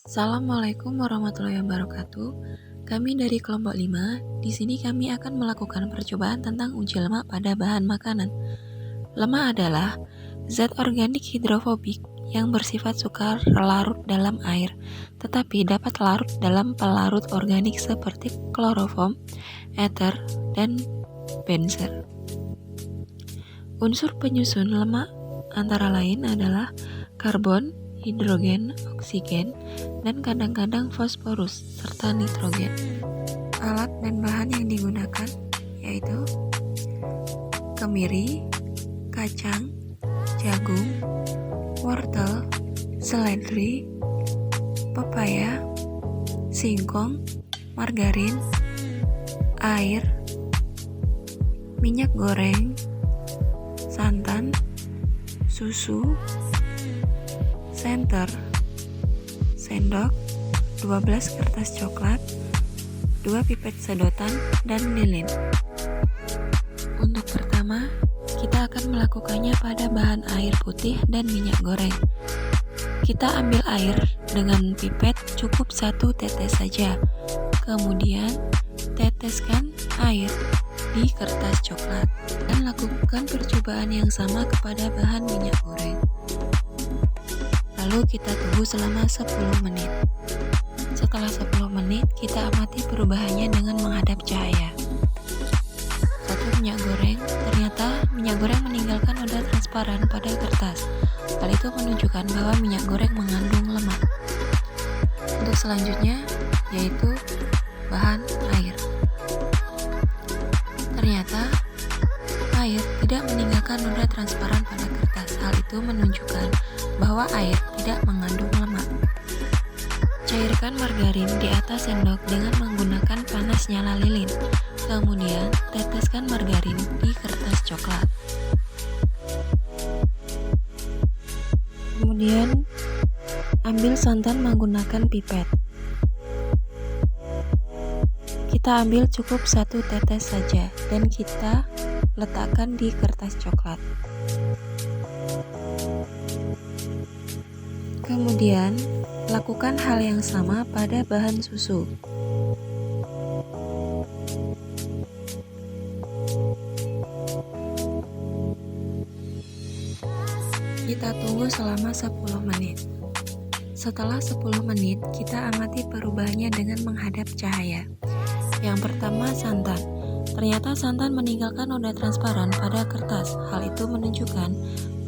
Assalamualaikum warahmatullahi wabarakatuh. Kami dari kelompok 5. Di sini kami akan melakukan percobaan tentang uji lemak pada bahan makanan. Lemak adalah zat organik hidrofobik yang bersifat sukar larut dalam air, tetapi dapat larut dalam pelarut organik seperti kloroform, ether, dan benzer. Unsur penyusun lemak antara lain adalah karbon, hidrogen, oksigen, dan kadang-kadang fosforus serta nitrogen. Alat dan bahan yang digunakan yaitu kemiri, kacang, jagung, wortel, seledri, pepaya, singkong, margarin, air, minyak goreng, santan, susu, senter, sendok, 12 kertas coklat, 2 pipet sedotan, dan lilin. Untuk pertama, kita akan melakukannya pada bahan air putih dan minyak goreng. Kita ambil air dengan pipet cukup 1 tetes saja. Kemudian, teteskan air di kertas coklat dan lakukan percobaan yang sama kepada bahan minyak goreng. Lalu kita tunggu selama 10 menit. Setelah 10 menit, kita amati perubahannya dengan menghadap cahaya. Minyak goreng, ternyata minyak goreng meninggalkan noda transparan pada kertas. Hal itu menunjukkan bahwa minyak goreng mengandung lemak. Untuk selanjutnya, yaitu bahan air. Ternyata air tidak meninggalkan noda transparan pada kertas. Hal itu menunjukkan bahwa air tidak mengandung lemak. Cairkan margarin di atas sendok dengan menggunakan panas nyala lilin. Kemudian, teteskan margarin di kertas coklat. Kemudian, ambil santan menggunakan pipet. Kita ambil cukup 1 tetes saja dan kita letakkan di kertas coklat. Kemudian, lakukan hal yang sama pada bahan susu. Kita tunggu selama 10 menit. Setelah 10 menit, kita amati perubahannya dengan menghadap cahaya. Yang pertama, santan. Ternyata santan meninggalkan noda transparan pada kertas. Hal itu menunjukkan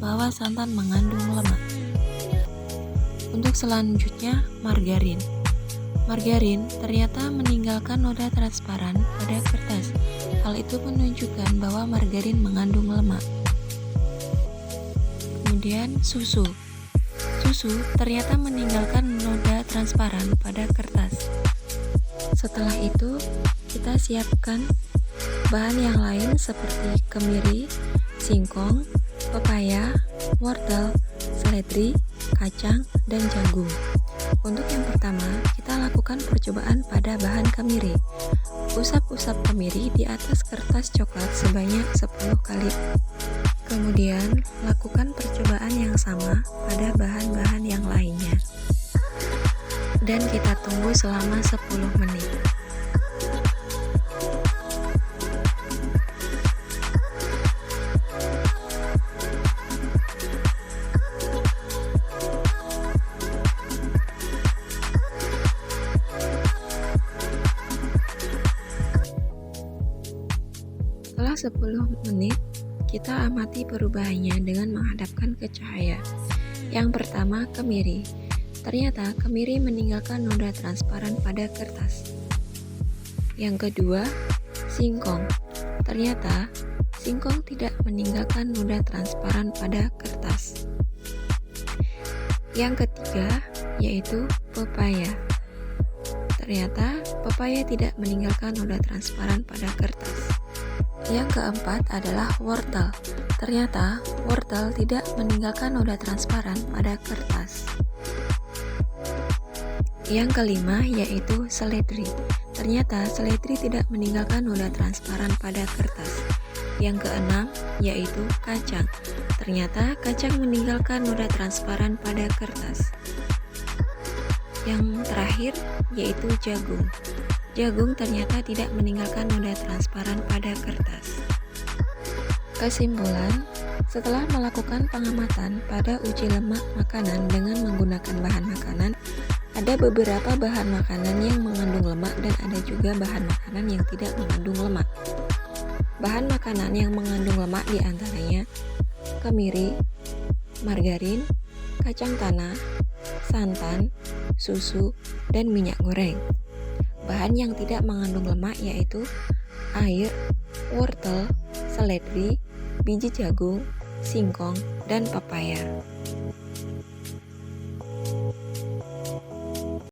bahwa santan mengandung lemak. Untuk selanjutnya, margarin. Margarin ternyata meninggalkan noda transparan pada kertas. Hal itu menunjukkan bahwa margarin mengandung lemak. Kemudian susu. Susu ternyata meninggalkan noda transparan pada kertas. Setelah itu, kita siapkan bahan yang lain seperti kemiri, singkong, pepaya, wortel, seledri, kacang, dan jagung. Untuk yang pertama, kita lakukan percobaan pada bahan kemiri. Usap-usap kemiri di atas kertas coklat sebanyak 10 kali. Kemudian, lakukan percobaan yang sama pada bahan-bahan yang lainnya. Dan kita tunggu selama 10 menit. Setelah 10 menit, kita amati perubahannya dengan menghadapkan ke cahaya. Yang pertama, kemiri. Ternyata kemiri meninggalkan noda transparan pada kertas. Yang kedua, singkong. Ternyata singkong tidak meninggalkan noda transparan pada kertas. Yang ketiga, yaitu pepaya. Ternyata pepaya tidak meninggalkan noda transparan pada kertas. Yang keempat adalah wortel. Ternyata wortel tidak meninggalkan noda transparan pada kertas. Yang kelima yaitu seledri. Ternyata seledri tidak meninggalkan noda transparan pada kertas. Yang keenam yaitu kacang. Ternyata kacang meninggalkan noda transparan pada kertas. Yang terakhir yaitu jagung. Jagung ternyata tidak meninggalkan noda transparan pada kertas. Kesimpulan, setelah melakukan pengamatan pada uji lemak makanan dengan menggunakan bahan makanan, ada beberapa bahan makanan yang mengandung lemak dan ada juga bahan makanan yang tidak mengandung lemak. Bahan makanan yang mengandung lemak diantaranya kemiri, margarin, kacang tanah, santan, susu, dan minyak goreng. Bahan yang tidak mengandung lemak yaitu air, wortel, seledri, biji jagung, singkong, dan pepaya.